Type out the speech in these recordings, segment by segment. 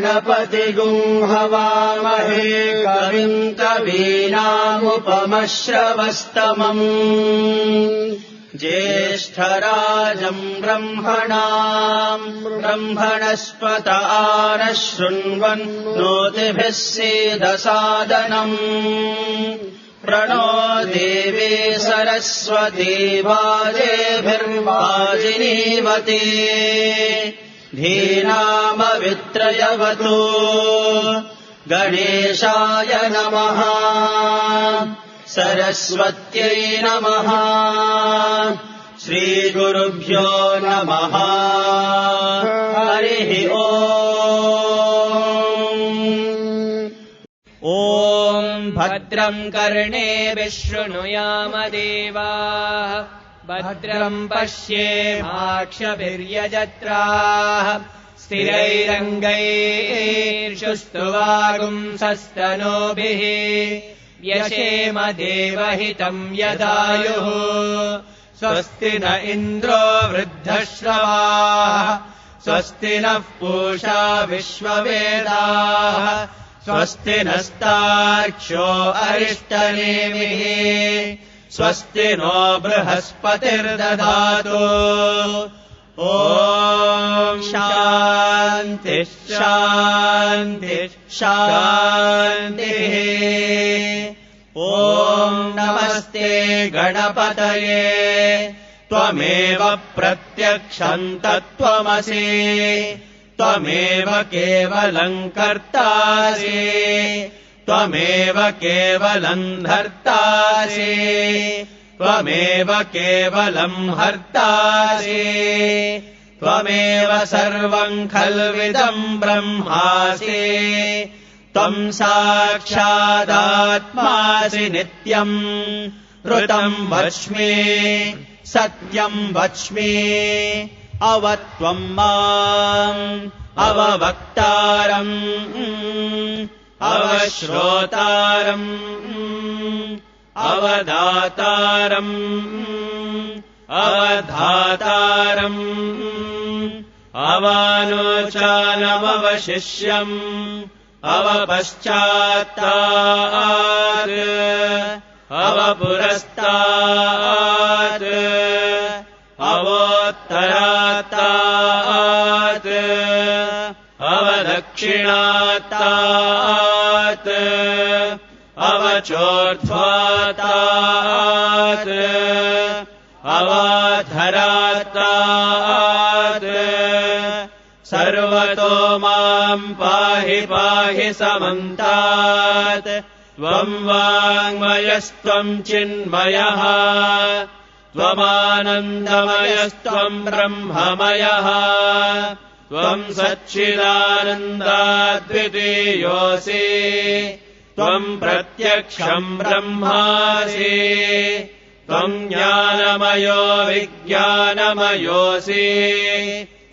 गणपतिगुं हवामहे कविं कवीनामुपमश्रवस्तमम् ज्येष्ठराजम् ब्रह्मणस्पत आनः शृण्वन्नोतिभिः सीदसादनम् प्रणो देवी सरस्वती वाजेभिर्वाजिनीवती धीनामवित्रयवतु गणेशाय नमः सरस्वत्यै नमः श्रीगुरुभ्यो नमः हरिः ॐ भद्रं कर्णेभिः शृणुयाम देवाः भद्रं पश्येमाक्षभिर्यजत्राः स्थिरैरङ्गैर्षुस्तुवागुंसस्तनूभिः व्यशेम देवहितं यदायुः स्वस्ति न इन्द्रो वृद्धश्रवाः स्वस्ति नः पूषा विश्ववेदाः स्वस्ति नस्तार्क्ष्यो अरिष्टनेमिः स्वस्ति नो बृहस्पतिर्दधातु ॐ शान्तिः शान्तिः शान्तिः ॐ नमस्ते गणपतये त्वमेव प्रत्यक्षम् तत्त्वमसि त्वमेव केवलम् कर्तासि त्वमेव केवलम् धर्तासि त्वमेव केवलम् हर्तासि त्वमेव सर्वम् खल्विदम् ब्रह्मासि त्वम् साक्षादात्मासि नित्यम् ऋतम् वच्मि सत्यम् वच्मि अवत्वम् माम् अववक्तारम् अवश्रोतारम् अवदातारम् अवधातारम् अवानुचानमवशिष्यम् अवपश्चात्तात् अवपुरस्तात् अवोत्तरात्तात् अवदक्षिणात्तात् अवचोर्ध्वातात् अवाधरात्तात् सर्वतो माम् पाहि पाहि समन्तात् त्वम् वाङ्मयस्त्वम् चिन्मयः त्वमानन्दमयस्त्वम् ब्रह्ममयः त्वम् सच्चिदानन्दाद्वितीयोऽसि त्वम् प्रत्यक्षम् ब्रह्मासि त्वम् ज्ञानमयो विज्ञानमयोऽसि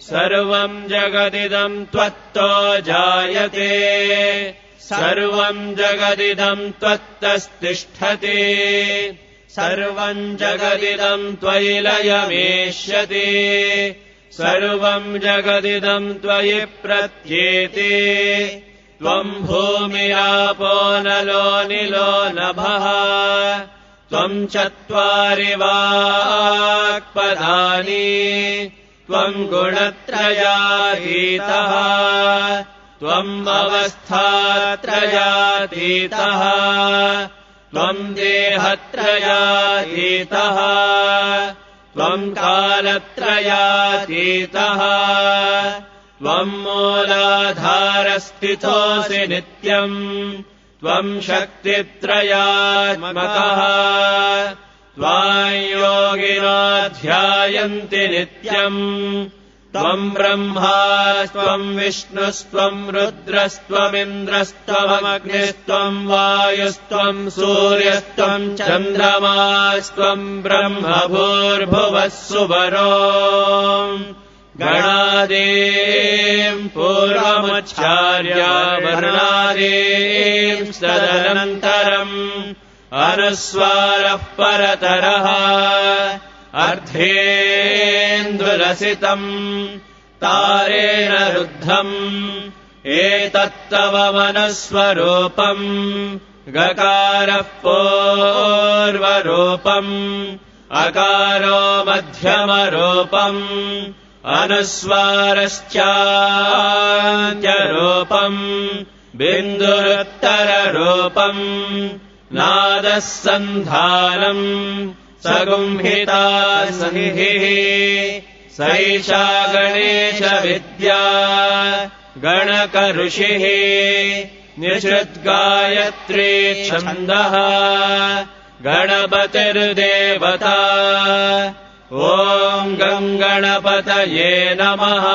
सर्वम् जगदिदम् त्वत्तो जायते सर्वम् जगदिदम् त्वत्तस्तिष्ठति सर्वम् जगदिदम् त्वयि लयमेष्यति सर्वम् जगदिदम् त्वयि प्रत्येति त्वम् भूमिरापो नलो निलो नभः त्वम् चत्वारि वाक्पदानि त्वम् गुणत्रयातीतः त्वम् अवस्थात्रयातीतः त्वम् देहत्रयातीतः त्वम् कालत्रयातीतः त्वम् मूलाधारस्थितोऽसि नित्यम् त्वम् शक्तित्रयात्मकः त्वाम् योगिनो ध्यायन्ति नित्यम् त्वम् ब्रह्मा त्वम् विष्णुस्त्वम् रुद्रस्त्वमिन्द्रस्त्वमग्निस्त्वम् वायुस्त्वम् सूर्यस्त्वम् चन्द्रमास्त्वम् ब्रह्म भूर्भुवः सुवरो गणादीम् पूर्वमुच्चार्य वर्णादीम् तदनन्तरम् अनुस्वारः परतरः अर्धेन्दुलसितम् तारेण रुद्धम् एतत्तव मनस्वरूपम् गकारः पूर्वरूपम् अकारो मध्यमरूपम् अनुस्वारश्चान्त्यरूपम् बिन्दुरुत्तररूपम् नादः सन्धानम् सगुंहिता संहिः सैषा गणेशविद्या गणकऋषिः निषृद्गायत्री छन्दः गणपतिर्देवता ॐ गङ्गणपतये नमः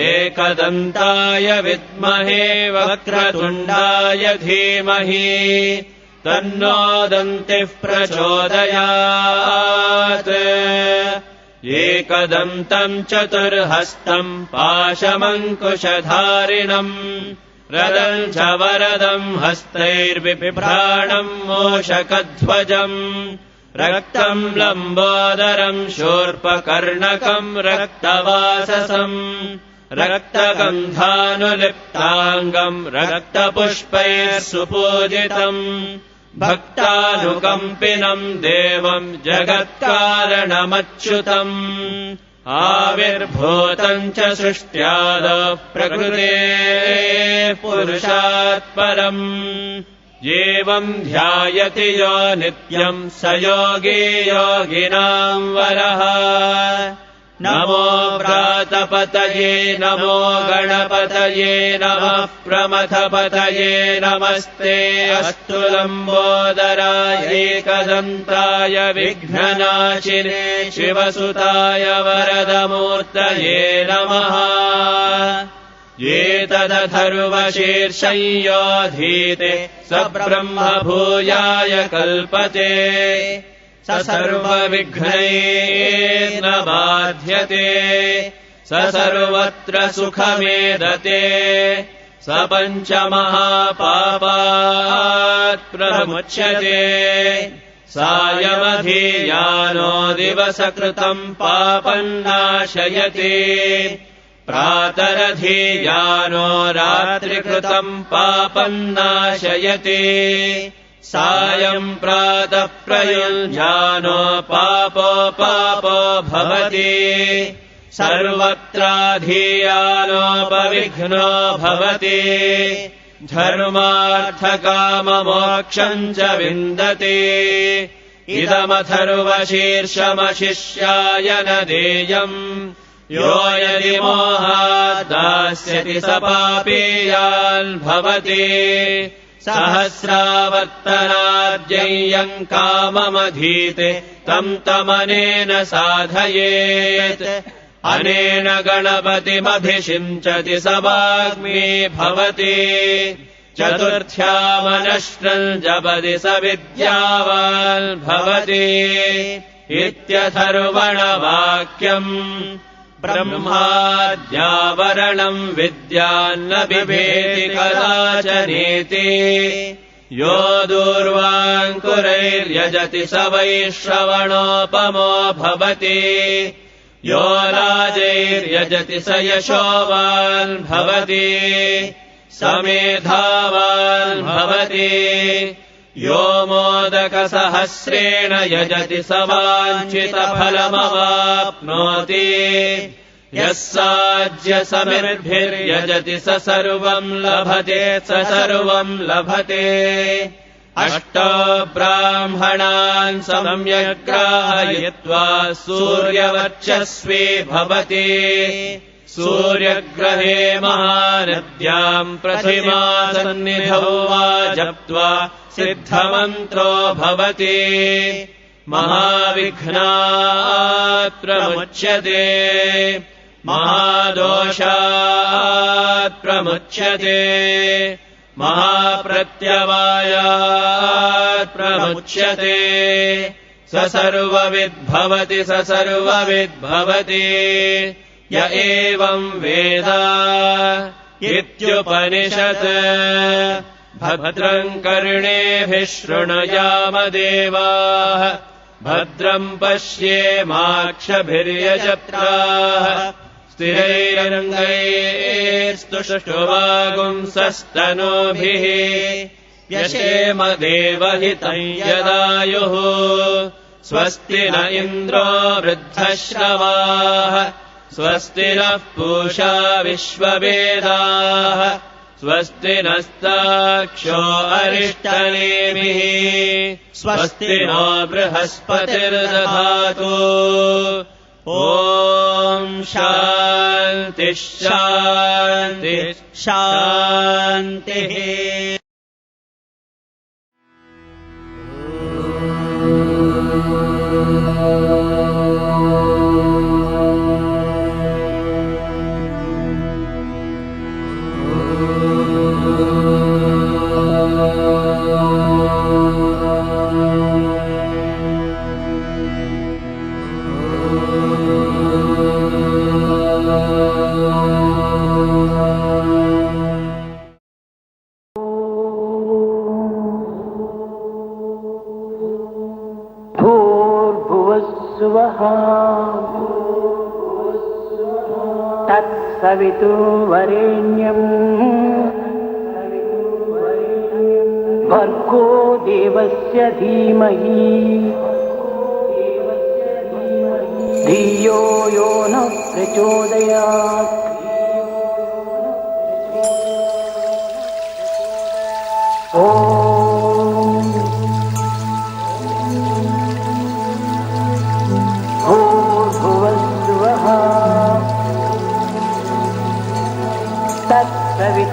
एकदन्ताय विद्महे वक्रतुण्डाय धीमहि तन्नो दन्तिः प्रचोदयात् एकदन्तम् चतुर्हस्तम् पाशमङ्कुशधारिणम् रदम् च वरदम् हस्तैर्बिभ्राणम् मूषकध्वजम् रक्तम् लम्बोदरम् शूर्पकर्णकम् रक्तवाससम् रक्तगन्धानुलिप्ताङ्गम् रक्तपुष्पैः सुपूजितम् भक्तानुकम्पिनम् देवम् जगत्कारणमच्युतम् आविर्भूतम् च सृष्ट्यादौ प्रकृतेः पुरुषात् परम् एवम् ध्यायति यो नित्यम् स योगी योगिनाम् वरः नमो व्रातपतये नमो गणपतये नमः प्रमथपतये नमस्ते अस्तु लम्बोदराय एकदन्ताय विघ्ननाशिने शिवसुताय वरदमूर्तये नमः एतदथर्वशीर्षयोधीते स ब्रह्म भूयाय कल्पते स सर्वविघ्नैर्न बाध्यते स सर्वत्र सुखमेदते स पञ्चमहापापात् प्रमुच्यते सायमधीयानो दिवसकृतम् पापम् नाशयति प्रातरधीयानो रात्रिकृतम् पापम् नाशयति सायम् प्रातः प्रयुञ्जानो पापो भवति सर्वत्राधीयानोपविघ्नो भवति धर्मार्थकाममोक्षम् च विन्दति इदमथर्वशीर्षमशिष्याय न देयम् यो यदि मोहात् दास्यति स पापीयान् भवति सहस्रावर्तनाद्यय्यम् काममधीते तम् तमनेन साधयेत् अनेन गणपतिमभिषिञ्चति स वाग्मी भवति चतुर्थ्यामनश्रम् जपति स विद्यावान् भवति इत्यथर्वणवाक्यम् ब्रह्माद्यावरणम् विद्यान्न बिभेति कदाचनेति यो दूर्वाङ्कुरैर्यजति स वैश्रवणोपमो भवति यो राजैर्यजति स यशोवान् भवति स मेधावान् भवति यो मोदकसहस्रेण यजति स वाञ्छितफलमवाप्नोति यः साज्यसमिर्भिर्यजति स सर्वम् लभते स सर्वम् लभते अष्टो ब्राह्मणान् सम्यग्राहयित्वा सूर्यवर्चस्वी भवति सूर्यग्रहे महानद्याम् प्रतिमासन्निधौ वा जप्त्वा सिद्धमन्त्रो भवति महाविघ्नात् प्रमुच्यते महादोषात् प्रमुच्यते महाप्रत्यवायात् प्रमुच्यते स सर्वविद्भवति स सर्वविद्भवति य एवम् वेद इत्युपनिषत् भद्रम् कर्णेभिः शृणुयाम देवाः भद्रम् पश्येमाक्षभिर्यजत्राः स्थिरैरङ्गैस्तुष्टुवागुंसस्तनूभिः व्यशेम देवहितम् यदायुः स्वस्ति न इन्द्रो वृद्धश्रवाः स्वस्ति नः पूषा विश्ववेदाः स्वस्ति नस्ताक्षो अरिष्टनेमिः स्वस्ति नो बृहस्पतिर्दधातु ॐ शान्तिः शान्तिः शान्तिः। तत्सवितुर्वरेण्यम् भर्गो देवस्य धीमहि धियो यो न प्रचोदयात्।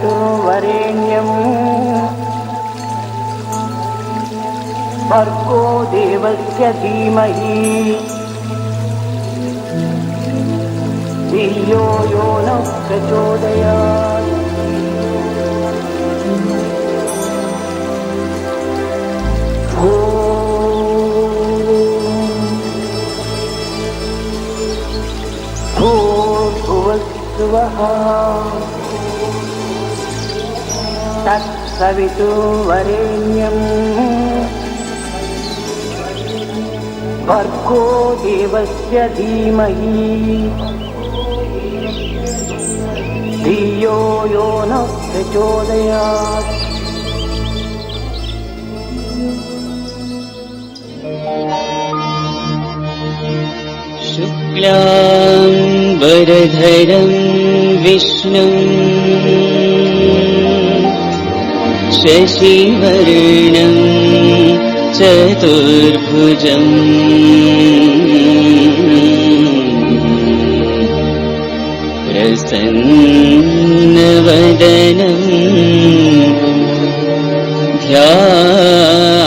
तत्सवितुर्वरेण्यम् भर्गो देवस्य धीमहि धियो यो न प्रचोदयात्। भूर्भुवस्सुवः तत्सवितुर्वरेण्यम् भर्गो देवस्य धीमहि धियो यो न प्रचोदयात्। शुक्लाम्बरधरम् विष्णुम् शशिवर्णम् चतुर्भुजम् प्रसन्नवदनम् ध्यायेत्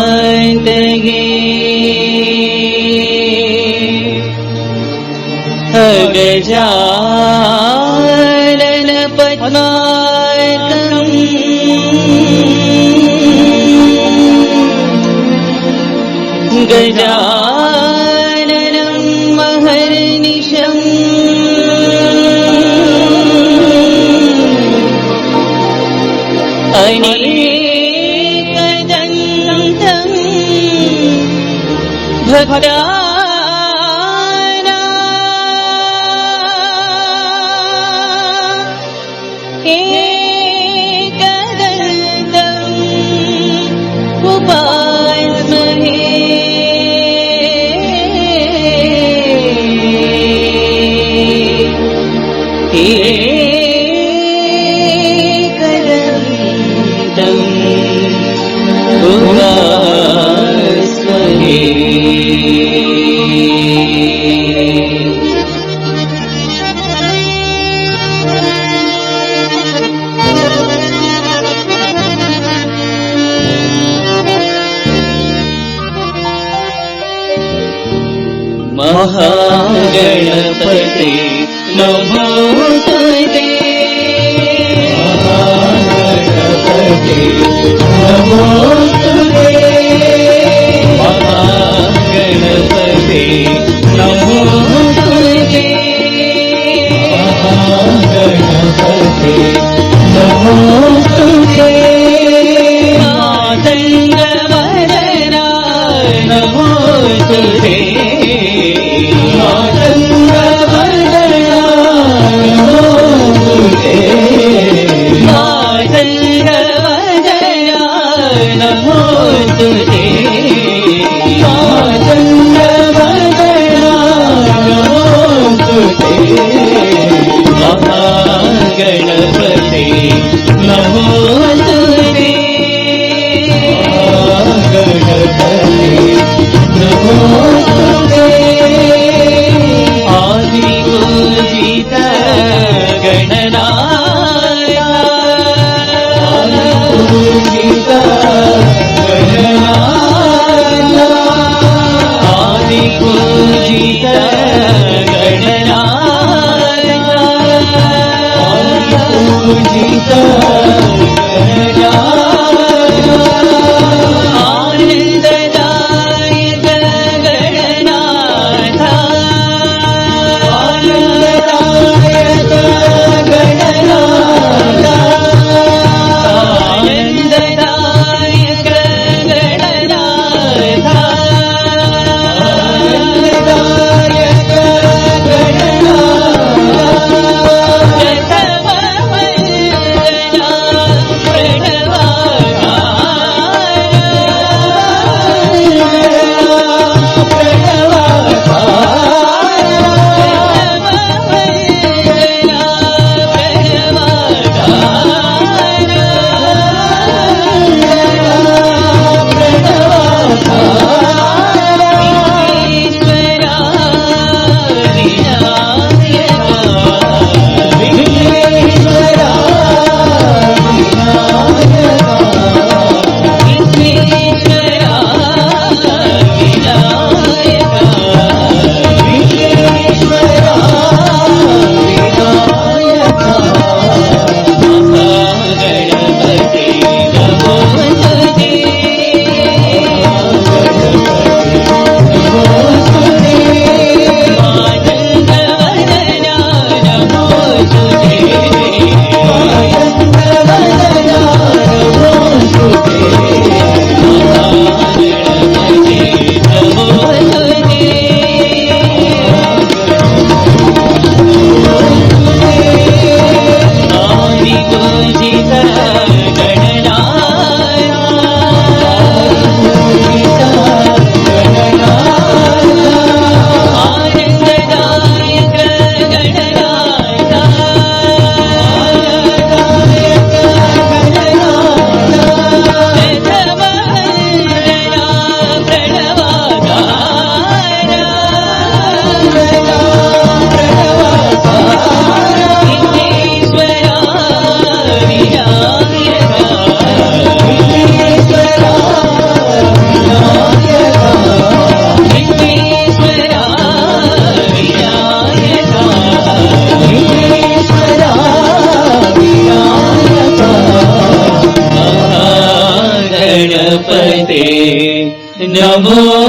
सर्वविघ्नोपशान्तये गजाननपद्मार्कम् गजाननं महर्निशम् अनेकदन्तम् भक्ता महागणपते नमोस्तुते महागणपते नमोस्तुते महागणपते नमोस्तुते महागणपते नमोस्तुते नाथ तुझे चंद्रवदना नमो तुझे महागणपते नमो तुझे महागणपते नमो तुझे आदिपूजित गणनाय आदिपूजित गणनाय आदिपूजित गणनाय आदिपूजित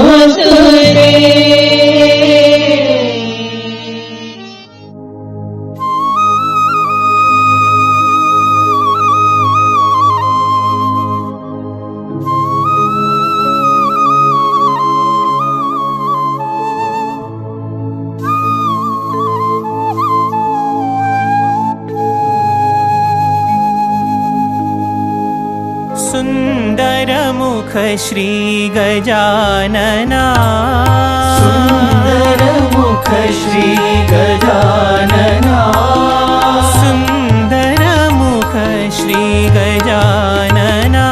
नमोस्तुते सुन्दरमुख श्री गजानना सुन्दरमुख श्री गजानना सुन्दरमुख श्री गजानना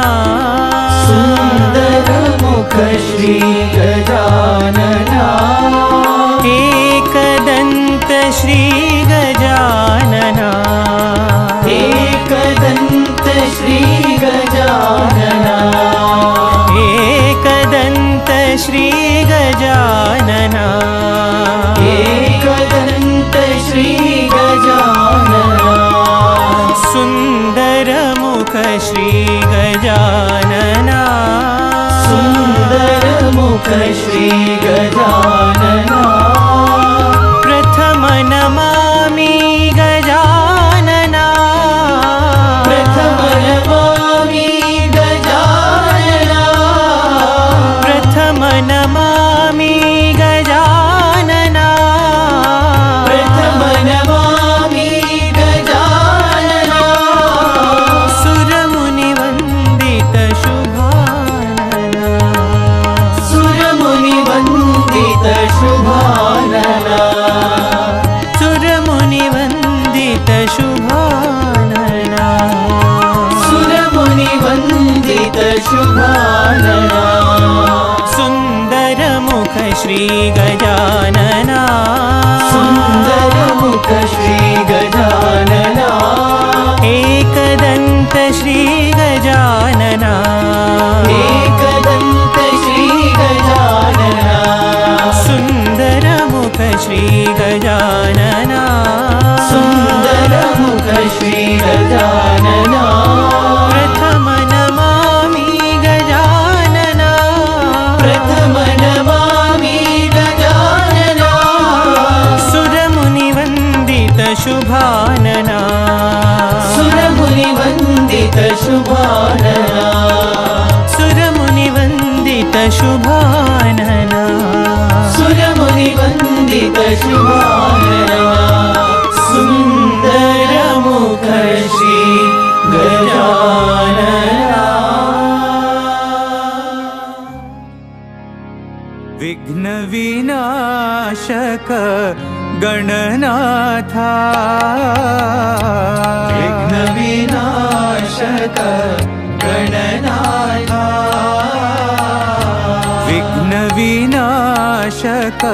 सुन्दरमुख श्री गजानना एकदन्त श्री गजानना एकदन्त श्री गजानना एकदन्त श्री गजानना एकदन्त श्री गजानना सुन्दरमुख श्री गजानना सुन्दरमुख श्री गजानना प्रथम नमामि गजानना प्रथम नमामि गजानना प्रथम नमामि गजानना प्रथम नमामि गजानना सुरमुनिवन्दित शुभानना शुभानना सुरमुनिवन्दित शुभानना सुरमुनिवन्दित शुभानना सुन्दरमुख श्री गजानना सुन्दरमुख श्री गजानना एकदन्त श्री गजानना एकदन्त श्री गजानना सुन्दरमुख श्री गजानना सुन्दरमुख श्री गजानना प्रथम नमामि गजानना प्रथम नमामि गजानना सुरमुनिवन्दित शुभानना सुरमुनिवन्दित शुभानना सुरमुनिवन्दित शुभानना सुरमुनिवन्दित शुभानना सुन्दरमुख श्री गजानना विघ्नविनाशक गणनाथा विघ्नविनाशक गणनाथा विघ्नविनाशक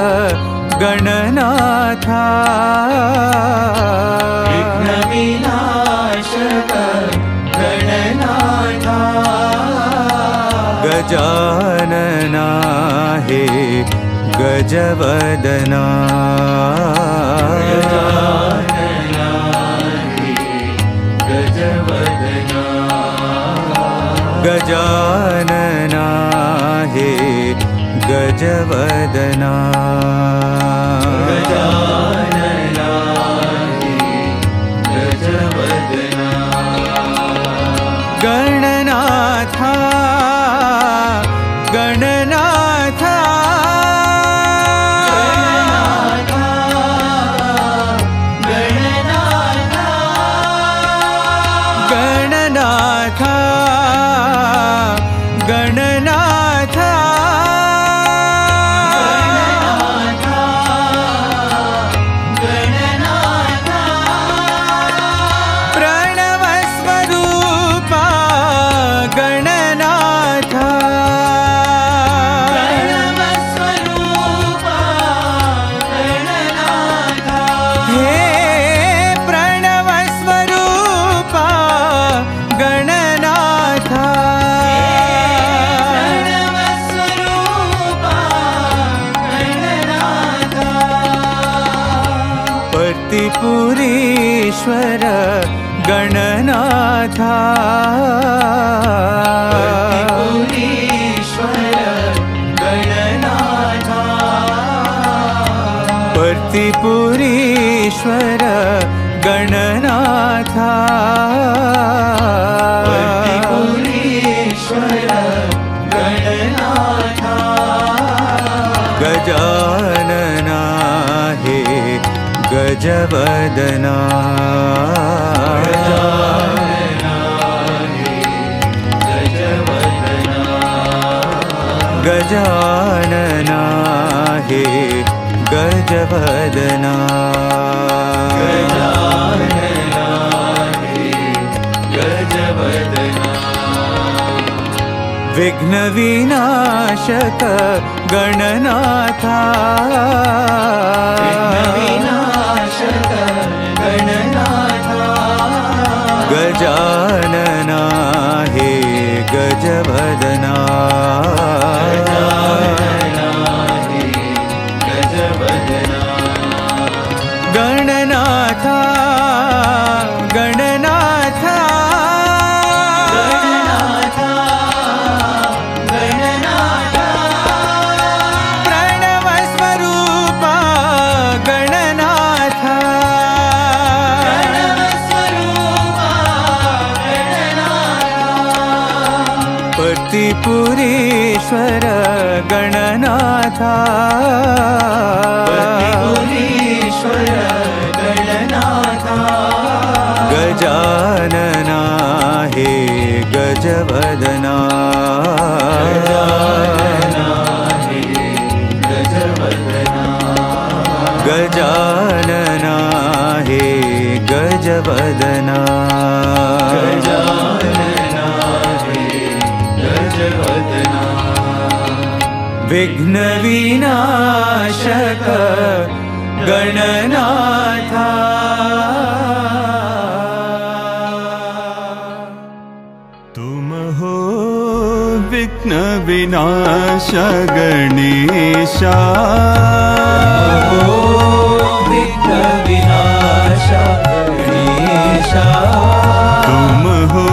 गणनाथा विघ्नविनाशक गणनाथा गजानना हे गजवदना गजानना हे गजवदना गजानना हे गजवदना गजानना हे गजवदना गणनाथा गणनाथा गणनाथा गणनाथा प्रणवस्वरूपा गणनाथा हे प्रणवस्वरूपा गणनाथा पतिपुरीश्वर गणनाथा पतिपुरीश्वर गणनाथा गजानना हे गजवदना गजानना हे गजवदना विघ्नविनाशक गणनाथा गजानना हे गजवदना गणनाथा गणनाथा प्रणवस्वरूपा गणनाथा पतिपुरीश्वर गणनाथा गजानना हे गजवदना गजानना हे गजवदना विघ्न विनाशक गणनाथा। तुम हो विघ्न विनाश गणेशा, विघ्न विनाश गणेशा। तुम हो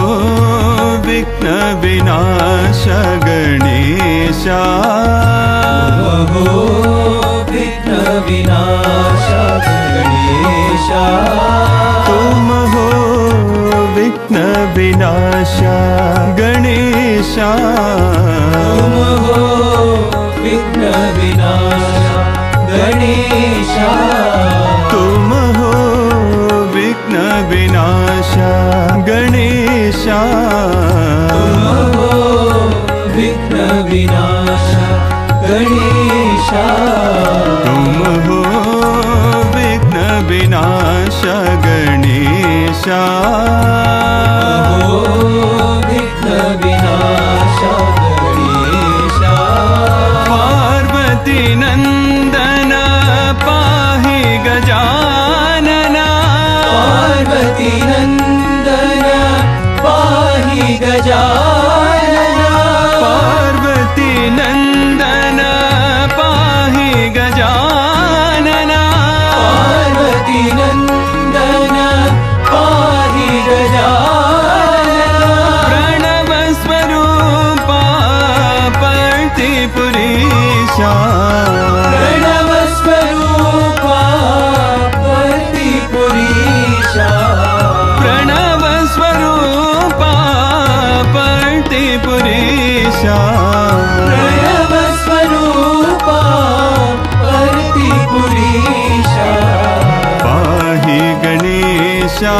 विघ्न विनाश गणेशा, हो विघ्न विनाश गणेशा। तुम हो विघ्न विनाश गणेशा, तुम हो विघ्न विनाश गणेशा। तुम हो विघ्न विनाश गणेशा, तुम हो विघ्न विनाश गणेशा। तुम हो विघ्न विनाश गणेशा, हो विघ्न विनाश गणेशा। पार्वती नंदन पाहि गजानना, पार्वती नंदन पाहि गजानना। पार्वती नंदन पाहि गजानना, पार्वती नंदन पाहि गजानना। प्रणव स्वरूपा पर्तिपुरीशा, प्रणव स्वरूपा पर्तिपुरीशा। प्रणव स्वरूपा पर्तिपुरीशा, प्रणव स्वरूपा पर्तिपुरीशा। पाहि गणेशा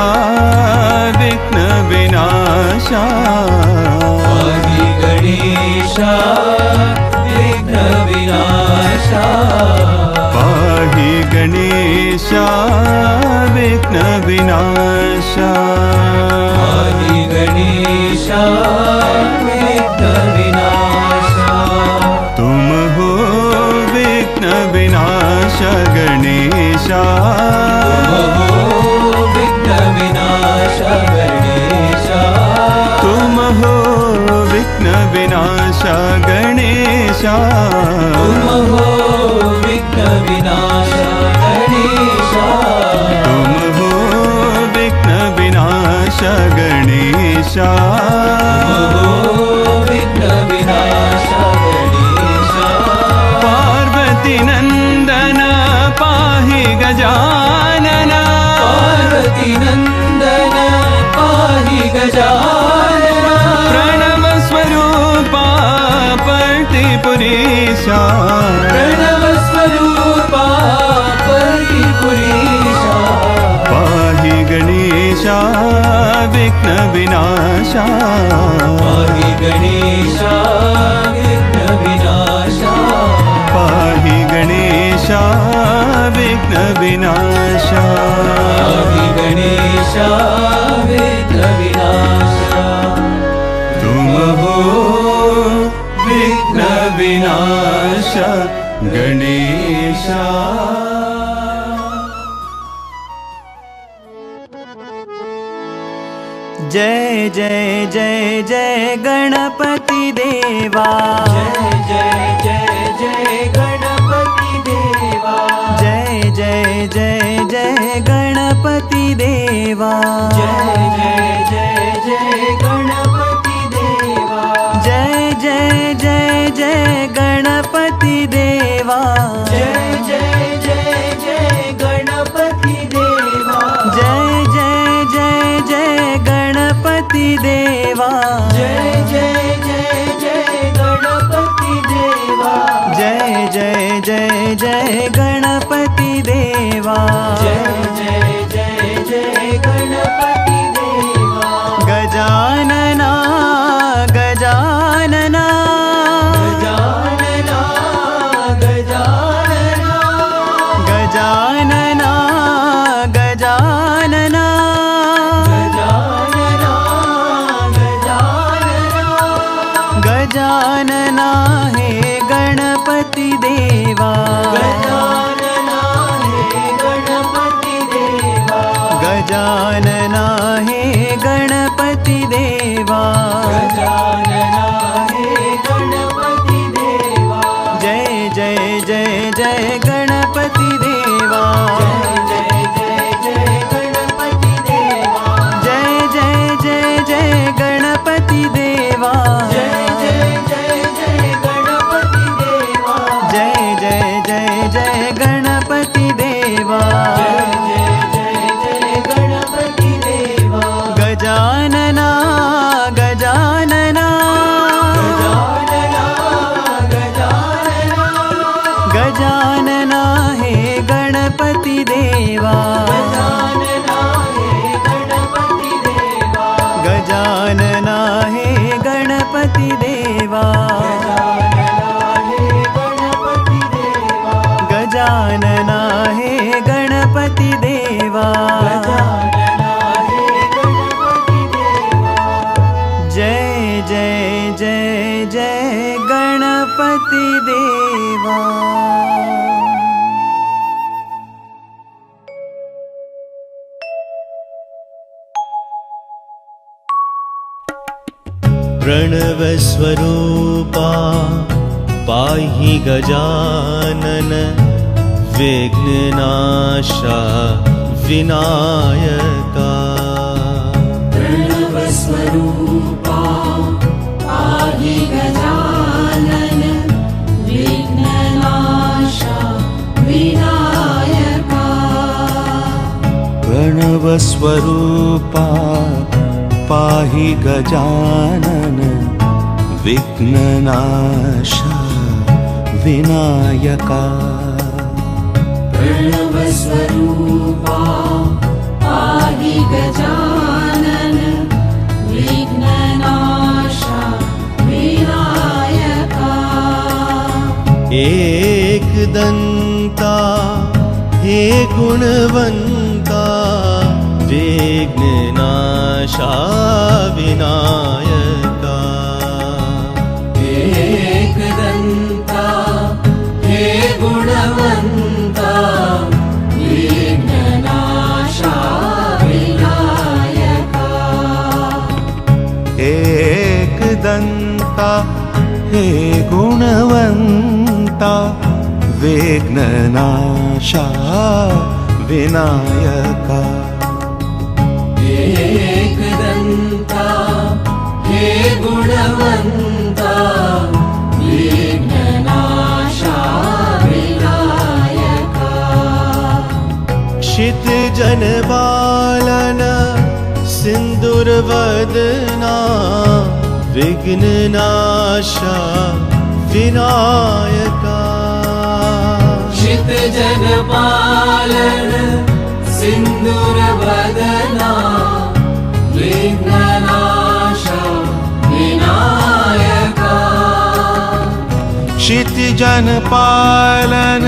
विघ्न विनाशा, पाहि गणेशा विघ्न विनाशा। पाहि गणेशा विघ्न विनाशा, पाहि गणेशा विघ्न विनाशा। तुम हो विघ्न विनाश गणेशा, हो विघ्न विनाश गणेशा। तुम हो विघ्न विनाश गणेशा, तुम हो विघ्न विनाश गणेशा। तुम हो विघ्न विनाश गणेशा, हो विघ्न विनाश गणेशा। पार्वती नंदन पाहि गजानना, पार्वती नंदन पाहि गजानना। प्रणव स्वरूपा पर्तिपुरीशा, प्रणव स्वरूपा पर्तिपुरीशा। पाहि गणेशा विघ्न विनाशा, पाहि गणेशा विघ्न विनाशा। पाहि गणेशा विघ्न विनाशा, पाहि गणेशा विघ्न विनाशा। तुम हो विघ्न विनाश गणेशा। जय जय जय जय गणपति देवा, जय जय जय जय गणपति देवा। जय जय जय जय गणपति देवा, जय जय जय जय गणपति देवा। जय जय जय जय गणपति देवा, जय जय जय जय गणपति देवा। जय जय जय जय गणपति देवा, जय जय जय जय गणपति देवा। जय जय जय जय गणपति देवा, जय जय जय जय गणपति देवा। गजानना गजानना, गजानना गजानना। गजानना गजानना, गजानना गजानना। गजानना हे गणपति गणपति देवा गजानना हे गणपति देवा गजानना हे गणपति देवा गजानना हे गणपति देवा जय जय जय जय गणपति देवा जय जय जय गणपति देवा जय जय जय जय गणपति देवा जय जय जय जय गणपति देवा जय जय जय जय गणपति देवा जय जय जय गणपति देवा गजानना गजानना गजानना गजानना गजानना हे गणपति देवा गजानना हे गणपति देवा गजानना हे गणपति देवा गजानना हे गणपति देवा गजानना हे गणपति देवा गजानना हे गणपति देवा जय जय जय जय गणपति देवा प्रणवस्वरूपा पाहि गजानन विघ्ननाशा विनायका प्रणवस्वरूपा पाहि गजानन विघ्ननाशा विनायका प्रणवस्वरूपा पाहि गजानन विघ्ननाशा विनायका प्रणवस्वरूपा पाहि गजानन विघ्ननाशा विनायका एकदन्ता हे गुणवन्ता विघ्ननाशा विनायका एकदन्ता हे गुणवन्ता विघ्ननाशा विनायका एकदन्ता हे गुणवन्ता विघ्ननाशा विनायका एकदन्ता हे गुणवन्ता विघ्ननाशा विनायका क्षितिजनपालन सिन्दूरवदना विघ्ननाशा विनायका क्षितिजनपालन सिन्दूरवदना विघ्ननाशा विनायका क्षितिजनपालन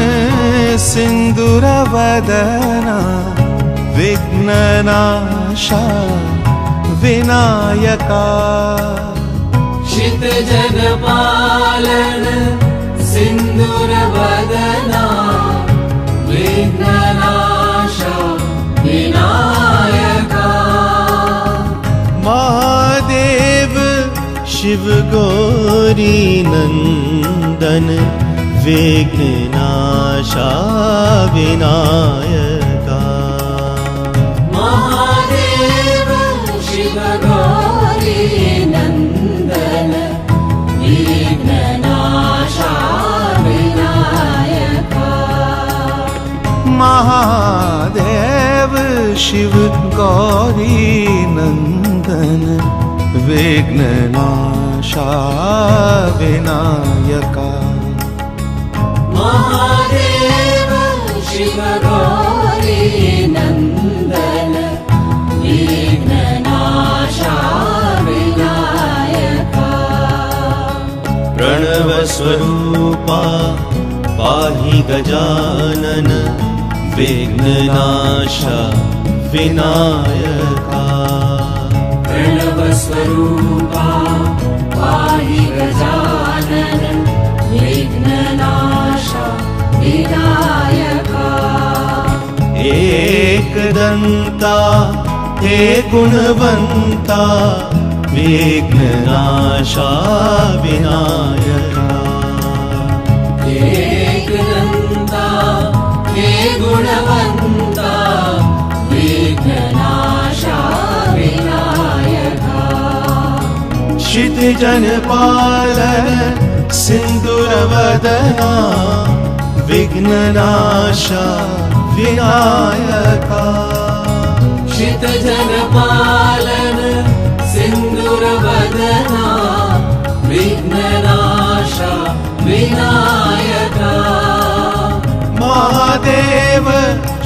सिन्दूरवदना विघ्ननाशा विनायका क्षितिजनपालन सिन्दूरवदना विघ्ननाशा विनायका महादेव शिव गौरी नंदन विघ्ननाशा विनायका महादेव शिव गौरी नंदन विघ्ननाशा विनायका महादेव शिव गौरी नंदन विघ्ननाशा विनायका महादेव शिव गौरी नंदन विघ्ननाशा विनायका प्रणवस्वरूपा पाहि गजानन विघ्ननाशा विनायका प्रणवस्वरूपा पाहि गजानन विघ्ननाशा विनायका एकदन्ता हे गुणवन्ता विघ्ननाशा विनायका एकदन्ता हे गुणवन्ता विघ्ननाशा विनायका क्षितिजनपालन सिन्दूरवदना विघ्ननाशा विनायका क्षितजनपालन सिन्दूरवदना विघ्ननाशा विनायका महादेव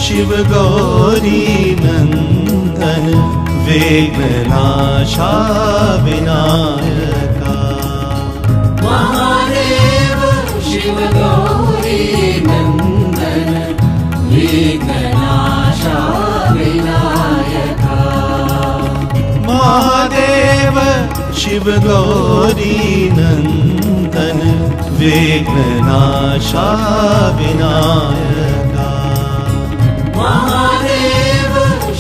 शिव गौरी नंदन विघ्ननाशा विनायका महादेव शिव गौरी नंदन विघ्ननाशा विनायका महादेव शिव गौरी नंदन विघ्ननाशा विनायका महादेव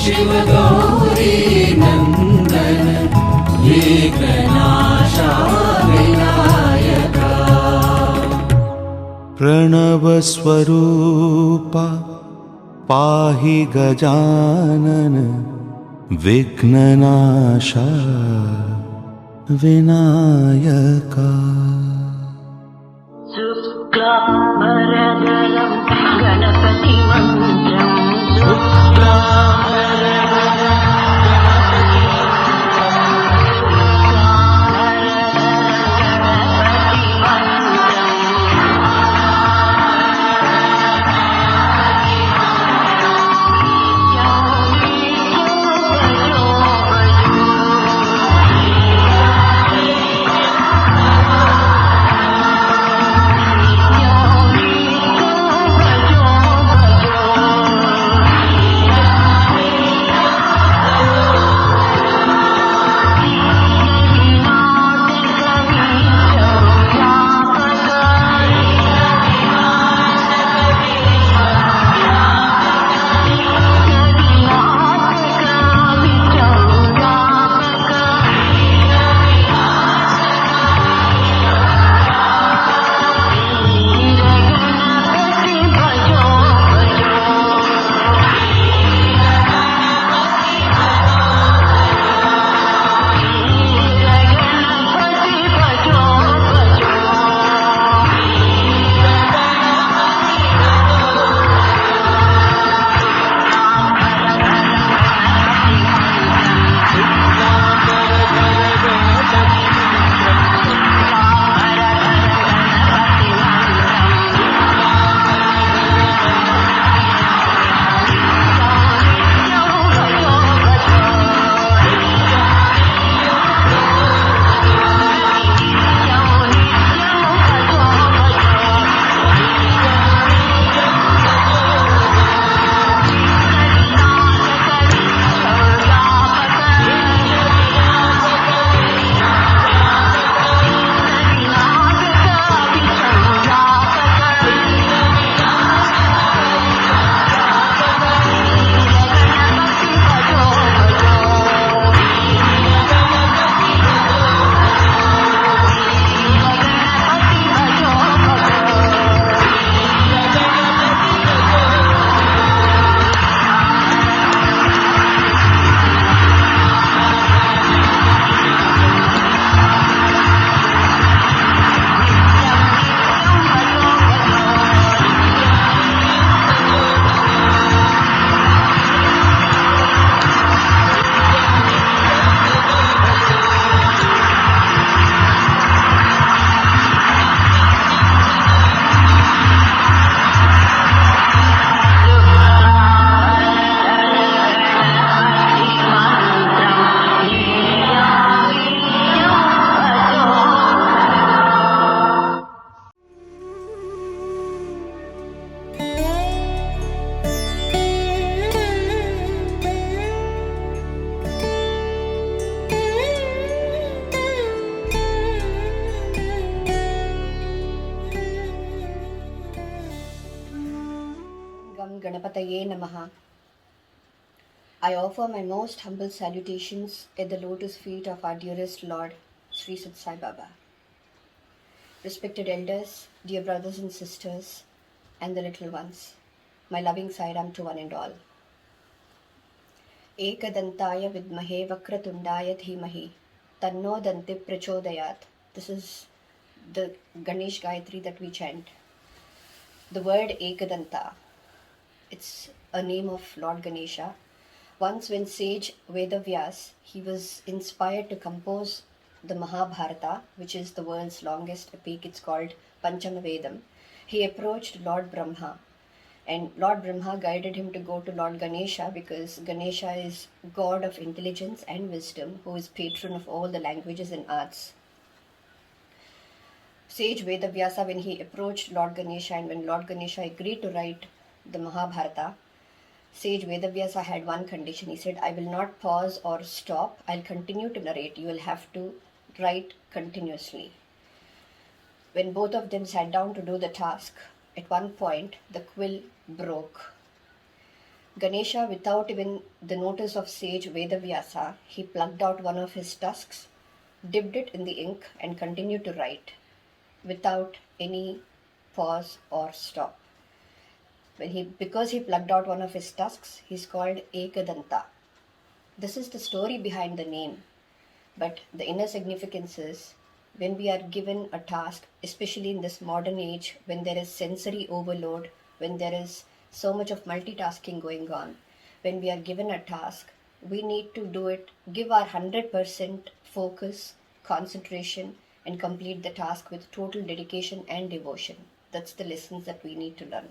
शिव गौरी नंदन विघ्ननाशा विनायका प्रणव स्वरूपा पाहि गजानन विघ्ननाशा विनायका शुक्लाम्बरधरं गणपतिमन्त्रं Om Ganapataye Namaha. I offer my most humble salutations at the lotus feet of our dearest Lord, Sri Sat Sai Baba. Respected elders, dear brothers and sisters, and the little ones, my loving Sairam to one and all. Ekadantaya vidmahe vakratundaya dhimahi tanno danti prachodayat. This is the Ganesh Gayatri that we chant. The word Ekadanta, it's a name of Lord Ganesha. Once when sage Vedavyas, he was inspired to compose the Mahabharata, which is the world's longest epic. It's called Panchama Vedam. He approached Lord Brahma, and Lord Brahma guided him to go to Lord Ganesha because Ganesha is god of intelligence and wisdom, who is patron of all the languages and arts. Sage Vedavyasa, when he approached Lord Ganesha and when Lord Ganesha agreed to write the Mahabharata, Sage Vedavyasa had one condition. He said, I will not pause or stop. I'll continue to narrate. You will have to write continuously. When both of them sat down to do the task, at one point the quill broke. Ganesha, without even the notice of Sage Vedavyasa, he plucked out one of his tusks, dipped it in the ink, and continued to write without any pause or stop. Because he plucked out one of his tusks, he's called Ekadanta. This is the story behind the name, but the inner significance is when we are given a task, especially in this modern age, when there is sensory overload, when there is so much of multitasking going on, when we are given a task, we need to do it, give our 100% focus, concentration, and complete the task with total dedication and devotion. That's the lessons that we need to learn.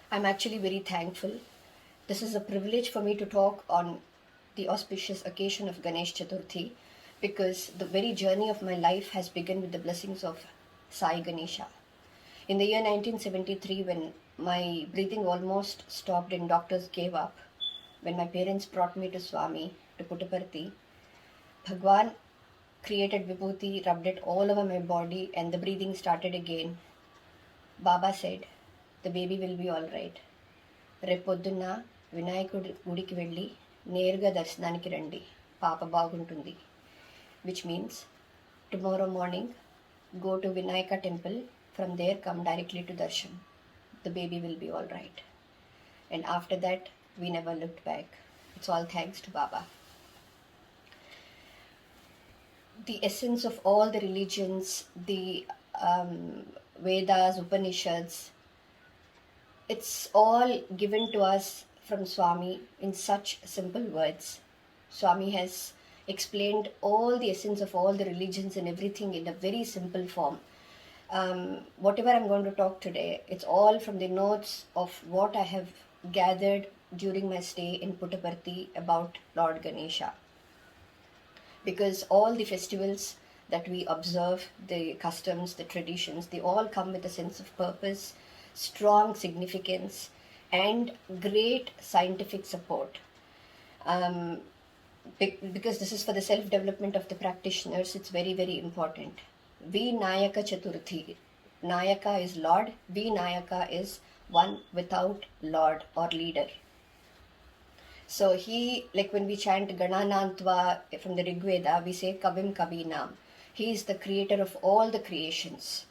I'm actually very thankful. This is a privilege for me to talk on the auspicious occasion of Ganesh Chaturthi, because the very journey of my life has begun with the blessings of Sai Ganesha. In the year 1973, when my breathing almost stopped and doctors gave up, when my parents brought me to Swami, to Puttaparthi, Bhagwan created Vibhuti, rubbed it all over my body, and the breathing started again. Baba said, the baby will be alright. Reppoddunna Vinayakudi gudiki velli నేరుగా దర్శనానికి రండి, పాప బాగుంటుంది. Which means tomorrow morning go to Vinayaka temple, from there come directly to darshan. The baby will be alright. And after that we never looked back. It's all thanks to Baba. The essence of all the religions, the Vedas, Upanishads, it's all given to us from Swami in such simple words. Swami has explained all the essence of all the religions and everything in a very simple form. Whatever I'm going to talk today, it's all from the notes of what I have gathered during my stay in Puttaparthi about Lord Ganesha. Because all the festivals that we observe, the customs, the traditions, they all come with a sense of purpose, strong significance, and great scientific support. Because this is for the self-development of the practitioners, it's very, very important. Vinayaka Chaturthi. Nayaka is Lord. Vinayaka is one without Lord or leader. So he, like when we chant Gananantva from the Rig Veda, we say Kavim Kavinam. He is the creator of all the creations.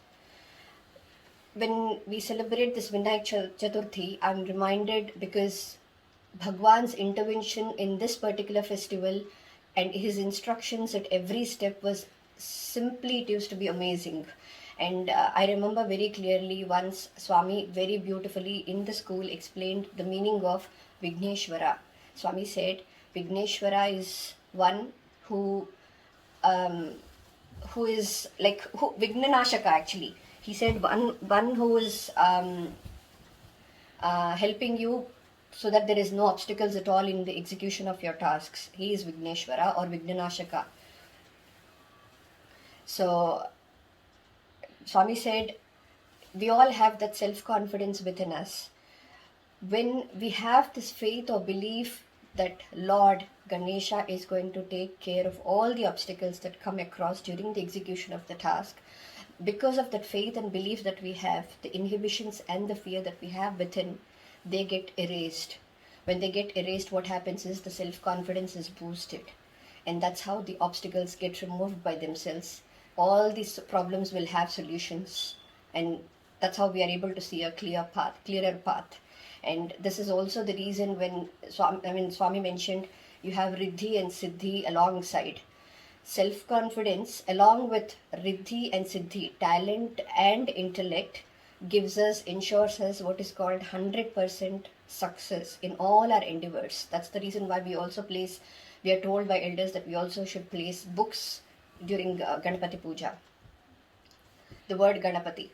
When we celebrate this Vinayak Chaturthi, I'm reminded because Bhagwan's intervention in this particular festival and his instructions at every step was simply, it used to be amazing. And I remember very clearly once Swami very beautifully in the school explained the meaning of Vigneshwara. Swami said Vigneshwara is one who is like Vignanashaka actually. He said one who is helping you so that there is no obstacles at all in the execution of your tasks. He is Vigneshwara or Vignanashaka. So Swami said, we all have that self-confidence within us. When we have this faith or belief that Lord Ganesha is going to take care of all the obstacles that come across during the execution of the task, because of that faith and belief that we have, the inhibitions and the fear that we have within, they get erased. When they get erased, what happens is the self-confidence is boosted. And that's how the obstacles get removed by themselves. All these problems will have solutions. And that's how we are able to see a clearer path. And this is also the reason when Swami mentioned you have Riddhi and Siddhi alongside. Self-confidence along with Riddhi and Siddhi, talent and intellect, ensures us what is called 100% success in all our endeavors. That's the reason why we are told by elders that we also should place books during Ganapati Puja. The word Ganapati.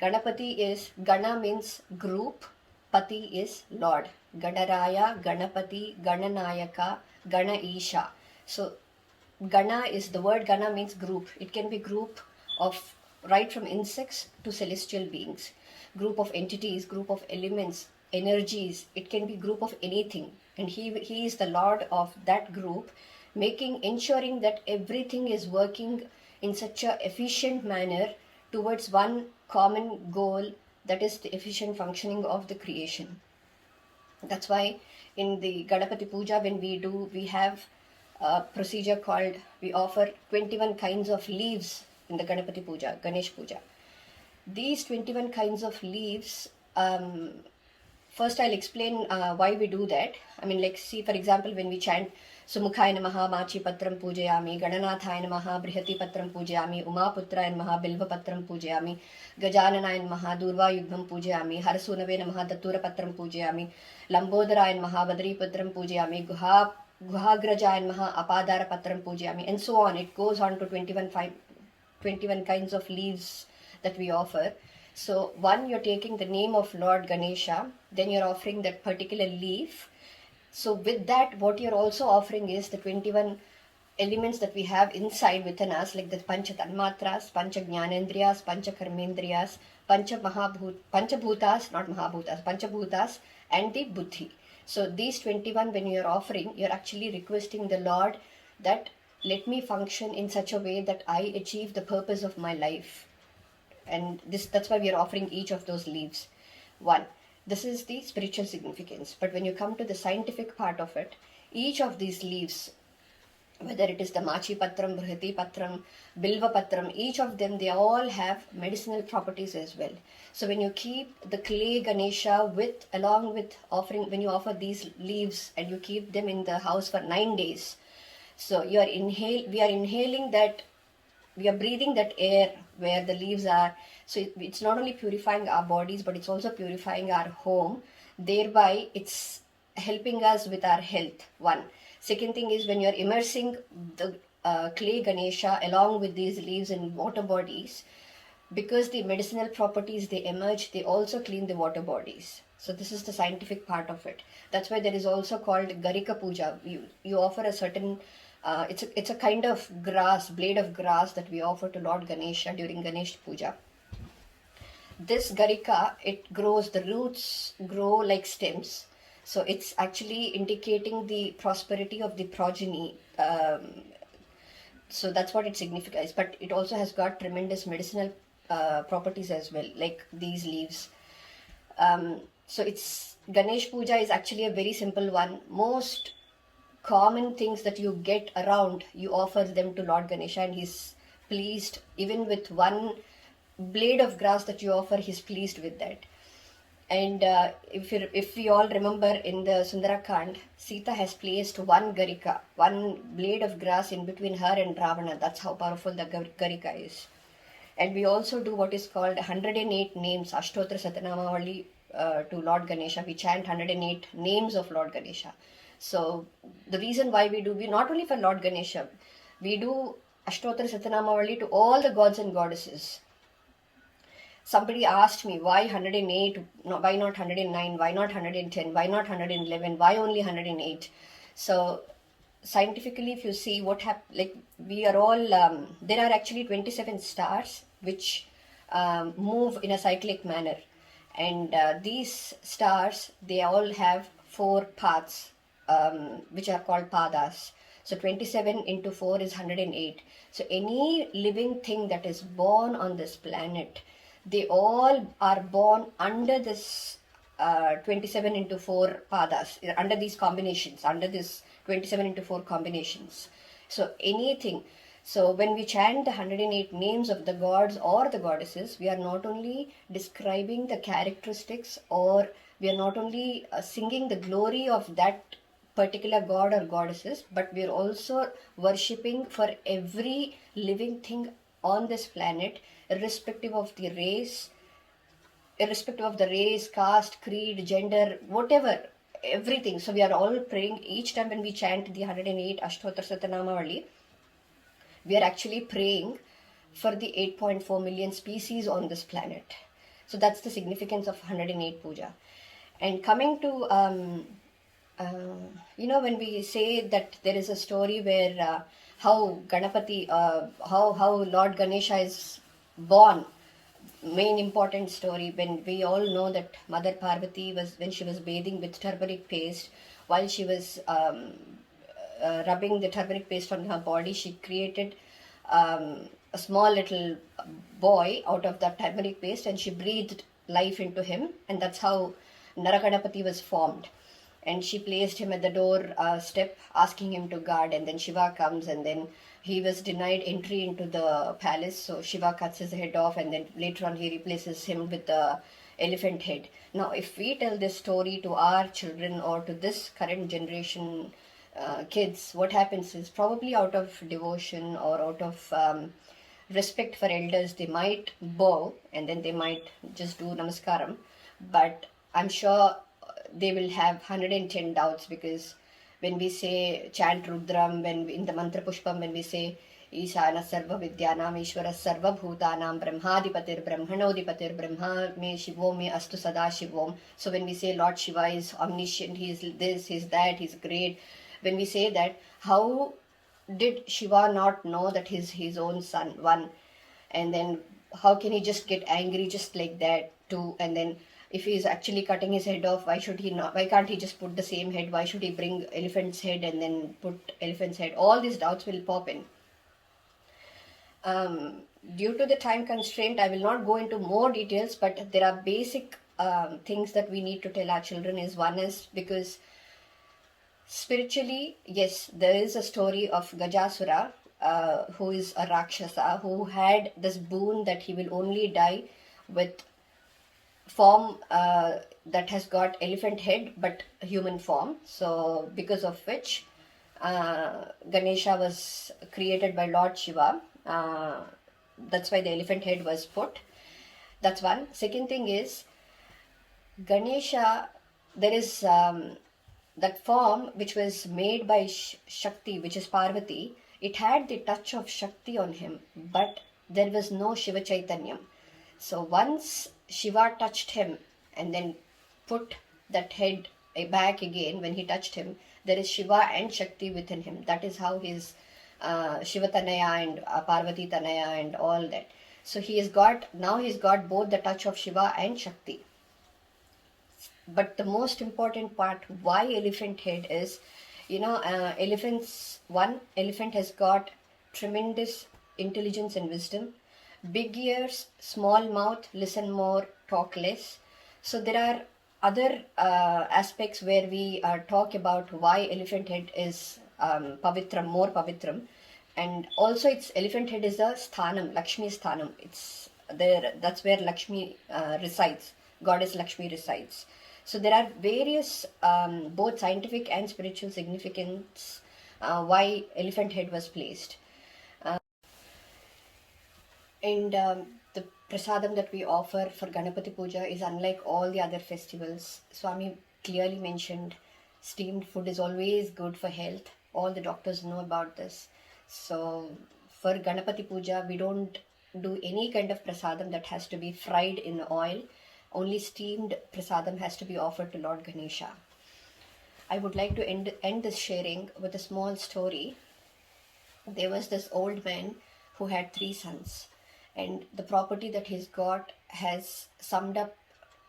Ganapati is, Gana means group, Pati is Lord. Ganaraya, Ganapati, Gananayaka, Gana Isha. So Gana is, the word Gana means group. It can be group of right from insects to celestial beings, group of entities, group of elements, energies. It can be group of anything. And he is the Lord of that group, ensuring that everything is working in such a efficient manner towards one common goal, that is the efficient functioning of the creation. That's why in the Ganapati Puja, when we have a procedure called, we offer 21 kinds of leaves in the Ganapati Puja, Ganesh Puja. These 21 kinds of leaves, first I'll explain why we do that. Like, see, for example, when we chant Sumukhaya Namaha Machi Patram Pujayami, Gananathaya Namaha Brihati Patram Pujayami, Umaputraya Namaha Bilva Patram Pujayami, Gajananaya Namaha Durva Yugdham Pujayami, Harasunave Namaha Datura Patram Pujayami, Lambodharaya Namaha Badri Patram Pujayami, Guhagrajaya Namaha Apadara Patram Pujayami, and so on. It goes on to 21 kinds of leaves that we offer. So one, you're taking the name of Lord Ganesha, then you're offering that particular leaf. So with that, what you're also offering is the 21 elements that we have inside within us, like the Pancha Tanmatras, Pancha Jnanendriyas, Pancha Karmendriyas, Panchabhutas, not Mahabhutas, Panchabhutas, and the Buddhi. So these 21, when you're offering, you're actually requesting the Lord that let me function in such a way that I achieve the purpose of my life. And that's why we are offering each of those leaves. One, this is the spiritual significance. But when you come to the scientific part of it, each of these leaves, whether it is the Machi Patram, Brihati Patram, Bilva Patram, each of them, they all have medicinal properties as well. So when you keep the clay Ganesha along with offering, when you offer these leaves and you keep them in the house for 9 days, so we are inhaling that, we are breathing that air where the leaves are. So it's not only purifying our bodies, but it's also purifying our home. Thereby, it's helping us with our health. One. Second thing is, when you're immersing the clay Ganesha along with these leaves in water bodies, because the medicinal properties, they emerge, they also clean the water bodies. So this is the scientific part of it. That's why there is also called Garika Puja. You offer a certain it's a kind of blade of grass that we offer to Lord Ganesha during Ganesh Puja. This Garika, the roots grow like stems. So it's actually indicating the prosperity of the progeny. So that's what it signifies. But it also has got tremendous medicinal properties as well, like these leaves. So Ganesh Puja is actually a very simple one. Most common things that you get around, you offer them to Lord Ganesha, and he's pleased. Even with one blade of grass that you offer, he's pleased with that. And if we all remember, in the Sundarakand, Sita has placed one Garika, one blade of grass in between her and Ravana. That's how powerful the Garika is. And we also do what is called 108 names, Ashtotra Satanamavali, to Lord Ganesha. We chant 108 names of Lord Ganesha. So the reason why we not only for Lord Ganesha, we do Ashtotra Satanamavali to all the gods and goddesses. Somebody asked me, why 108, why not 109, why not 110, why not 111, why only 108? So scientifically, if you see what we are all, there are actually 27 stars which move in a cyclic manner. And these stars, they all have 4 paths, which are called padas. So 27 into 4 is 108. So any living thing that is born on this planet, they all are born under this 27 into 4 padas, under these combinations, under this 27 into 4 combinations. So anything. So when we chant the 108 names of the gods or the goddesses, we are not only describing the characteristics, or we are not only singing the glory of that particular god or goddesses, but we are also worshipping for every living thing on this planet, irrespective of the race, caste, creed, gender, whatever, everything. So we are all praying each time when we chant the 108 Ashtottara Satanamavali. We are actually praying for the 8.4 million species on this planet. So that's the significance of 108 puja. And coming to when we say that there is a story where how Ganapati, how Lord Ganesha is born, main important story, when we all know that Mother Parvati was, when she was bathing with turmeric paste, while she was rubbing the turmeric paste on her body, she created a small little boy out of that turmeric paste, and she breathed life into him, and that's how Naraganapati was formed. And she placed him at the door step, asking him to guard, and then Shiva comes, and then he was denied entry into the palace, so Shiva cuts his head off, and then later on he replaces him with the elephant head. Now if we tell this story to our children or to this current generation kids, what happens is, probably out of devotion or out of respect for elders, they might bow and then they might just do namaskaram, but I'm sure they will have 110 doubts, because when we say chant Rudram, when in the mantra Pushpam, when we say Ishana Sarva Vidyanam Ishvara Sarva Bhutanam Brahmadipatir Brahmanodipatir Brahma me Shivo me Astu Sada Shivom. So when we say Lord Shiva is omniscient, he is this, he is that, he is great. When we say that, how did Shiva not know that he's his own son, one? And then how can he just get angry just like that, two? And then if he is actually cutting his head off, why can't he just put the same head? Why should he bring elephant's head and then put elephant's head? All these doubts will pop in. Due to the time constraint, I will not go into more details, but there are basic things that we need to tell our children. Is one is, because spiritually, yes, there is a story of Gajasura, who is a Rakshasa, who had this boon that he will only die with form that has got elephant head but human form. So because of which Ganesha was created by Lord Shiva. That's why the elephant head was put. That's one. Second thing is, Ganesha, there is that form which was made by Shakti, which is Parvati. It had the touch of Shakti on him, but there was no Shiva Chaitanyam. So once Shiva touched him and then put that head back again, when he touched him, there is Shiva and Shakti within him. That is how his Shiva Tanaya and Parvati Tanaya and all that. So he's got both the touch of Shiva and Shakti. But the most important part, why elephant head, is, elephant has got tremendous intelligence and wisdom. Big ears, small mouth, listen more, talk less. So there are other aspects where we talk about why elephant head is pavitram, more pavitram. And also its elephant head is a sthanam, Lakshmi sthanam. It's there, that's where Lakshmi resides, goddess Lakshmi resides. So there are various both scientific and spiritual significance why elephant head was placed. And the prasadam that we offer for Ganapati Puja is unlike all the other festivals. Swami clearly mentioned steamed food is always good for health. All the doctors know about this. So for Ganapati Puja, we don't do any kind of prasadam that has to be fried in oil. Only steamed prasadam has to be offered to Lord Ganesha. I would like to end this sharing with a small story. There was this old man who had 3 sons. And the property that he's got has summed up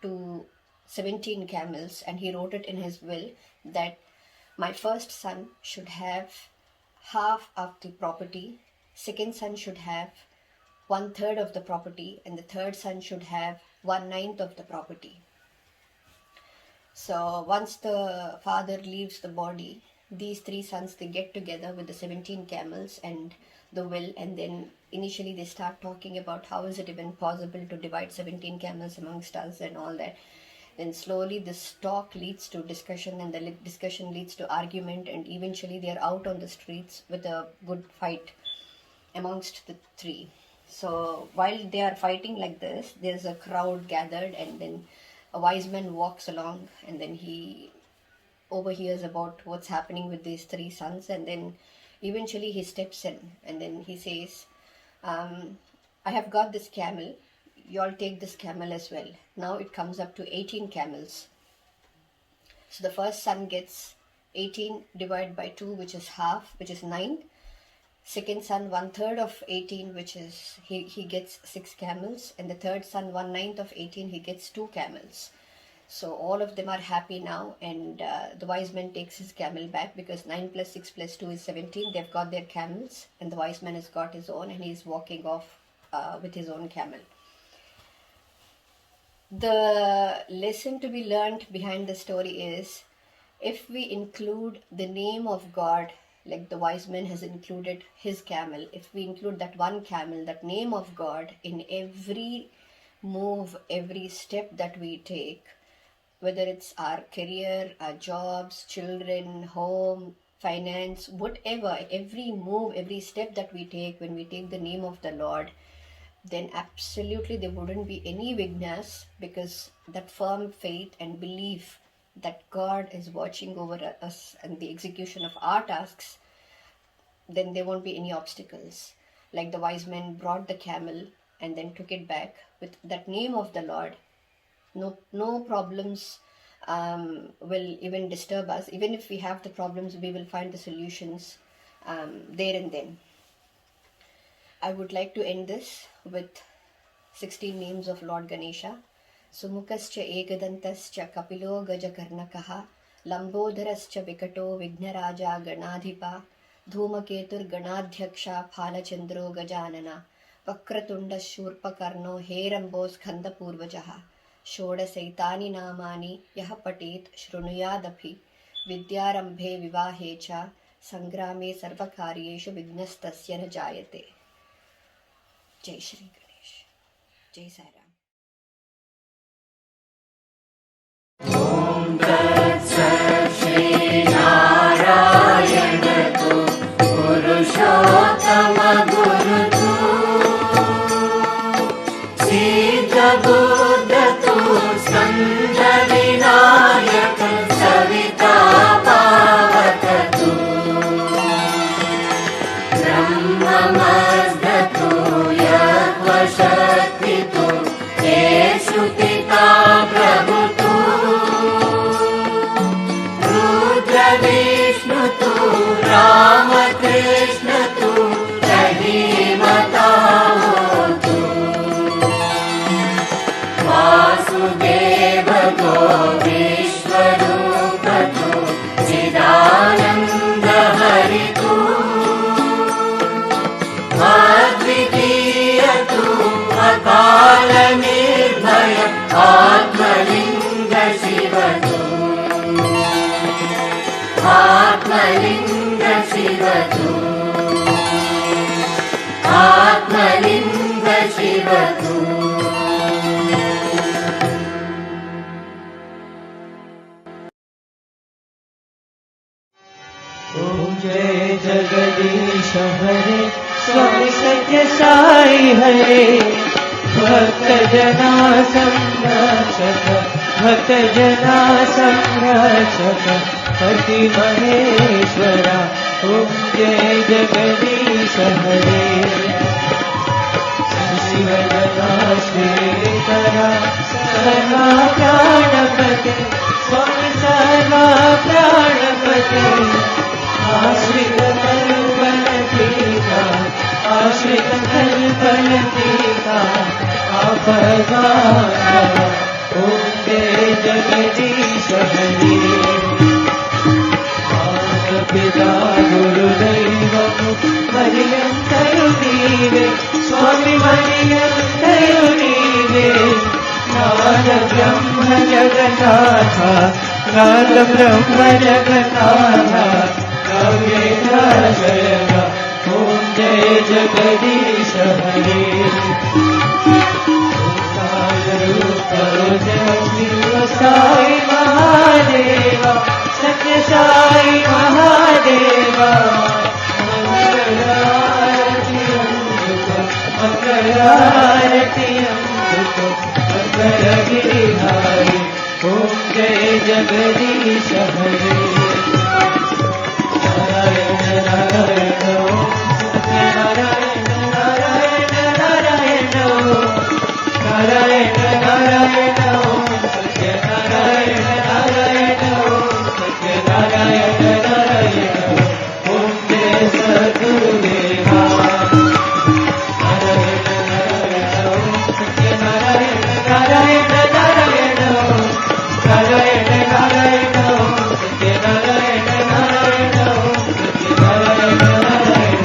to 17 camels, and he wrote it in his will that my first son should have half of the property, second son should have 1/3 of the property, and the third son should have 1/9 of the property. So once the father leaves the body, these three sons, they get together with the 17 camels and the will, and then initially they start talking about how is it even possible to divide 17 camels amongst us and all that. Then slowly this talk leads to discussion, and the discussion leads to argument, and eventually they are out on the streets with a good fight amongst the three. So while they are fighting like this, there's a crowd gathered, and then a wise man walks along, and then he overhears about what's happening with these three sons, and then eventually he steps in, and then he says, I have got this camel, you all take this camel as well. Now it comes up to 18 camels. So the first son gets 18 divided by 2, which is half, which is 9. Second son 1/3 of 18, which is he gets 6 camels, and the third son 1/9 of 18, he gets 2 camels. So all of them are happy now, and the wise man takes his camel back, because 9 plus 6 plus 2 is 17. They've got their camels, and the wise man has got his own, and he's walking off with his own camel. The lesson to be learned behind the story is, if we include the name of God, like the wise man has included his camel, if we include that one camel, that name of God, in every move, every step that we take, whether it's our career, our jobs, children, home, finance, whatever, every move, every step that we take, when we take the name of the Lord, then absolutely there wouldn't be any vignas, because that firm faith and belief that God is watching over us and the execution of our tasks, then there won't be any obstacles. Like the wise man brought the camel and then took it back with that name of the Lord. No problems will even disturb us. Even if we have the problems, we will find the solutions there and then. I would like to end this with 16 names of Lord Ganesha. Sumukascha Ekadantascha Kapilo Gajakarnakaha Lambodharascha Vikato Vignaraja Ganadhipa Dhumaketur Ganadhyaksha Phalachandro Gajanana Vakratunda Shurpakarno Herambo Skanda Purvajaha Shoda Saitani Namani Yaha Patet Shrunuyadapi Vidyarambhe Vivahecha Sangrame Sarvakaryeshu Vignastasya na Jayate. Jai Shri Ganesh. Jai Sai Ram. ओम जय जगदीश हरे स्वामी सत्य साई हरे भक्त जना संरक्षक भक्त जना संरक्षक पति महेश्वरा ओम जय जगदीश हरे शिव जना श्रीकरा सर्वा प्राणपते स्वामी सर्वा प्राणपते आश्रित कल्पलतीका आश्रित कल्पलतीका आपदाना ओम जय जगदीश हरे माता पिता गुरुदैव ಮರಿಯಂತರು ನೀವೇ ಸ್ವಾಮಿ ಮರಿಯಂತರು ನೀವೇ ನಾದ ಬ್ರಹ್ಮ ಜಗನ್ನಾಥ ನಾದ ಬ್ರಹ್ಮ ಜಗನ್ನಾಥ ಕಾವ್ಯೇಂದ್ರಾಶಯನ ಓಂ ಜಯ ಜಗದೀಶ ಹರೇ शिव साई महादेवा सत्य साई महादेवा मंगलारति अमृत मंगल गिरिधारी ओम जय जगदीश हरे नारायण नारायण ओम सत्यनारायण नारायण नारायण नारायण नारायण ओम सत्यनारायण नारायण ओम सत्यनारायण नारायण ओम जय सद्गुरुदेवा नारायण नारायण ओम सत्यनारायण नारायण नारायण ओम नारायण नारायण ओम सत्यनारायण नारायण ओम सत्यनारायण नारायण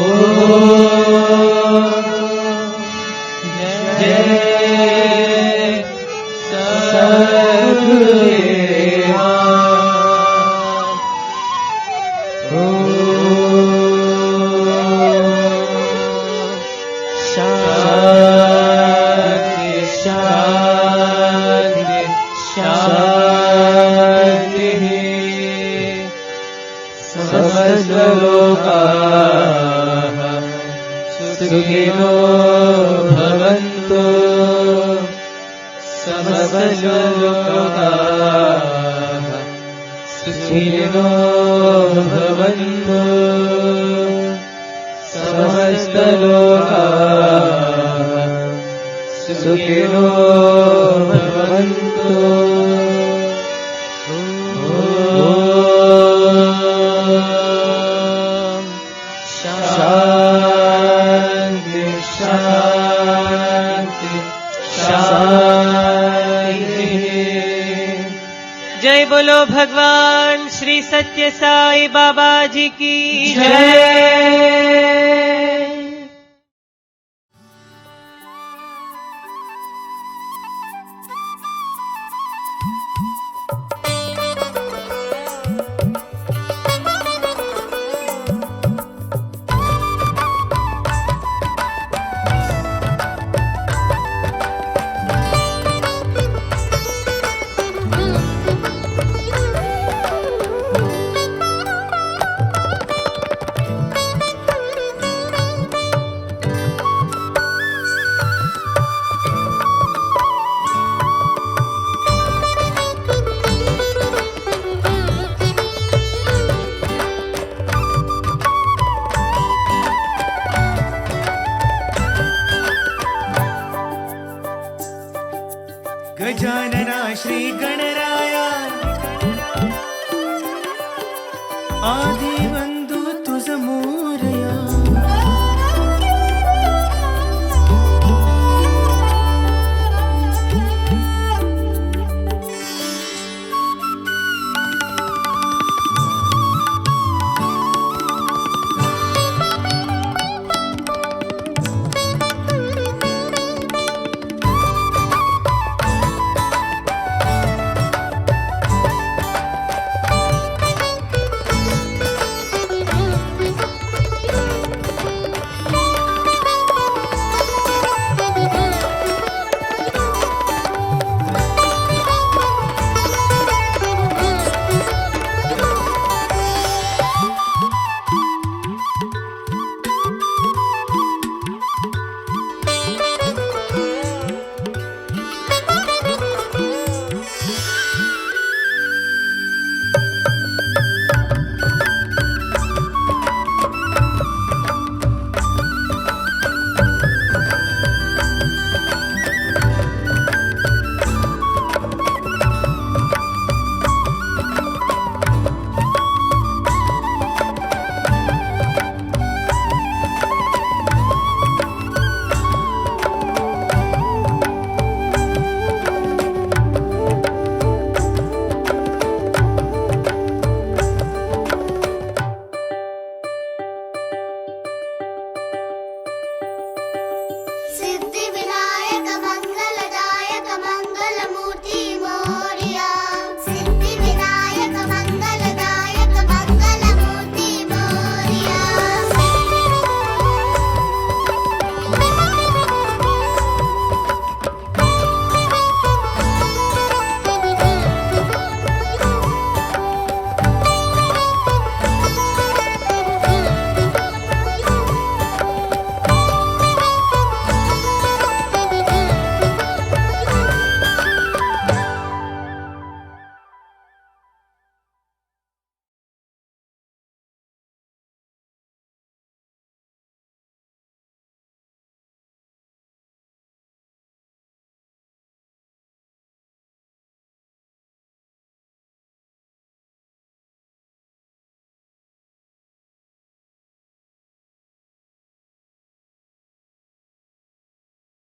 ओम जय सद्गुरुदेवा सुखिनो भवन्तु समस्त लोकाः सुखिनो भवन्तु समस्त लोकाः सुखिनो भवन्तु शांति शांति शांति। जय बोलो भगवान श्री सत्य साई बाबा जी की जय। गजानना श्री गणराया आदि बंधु तुझ मोरया मूर्ति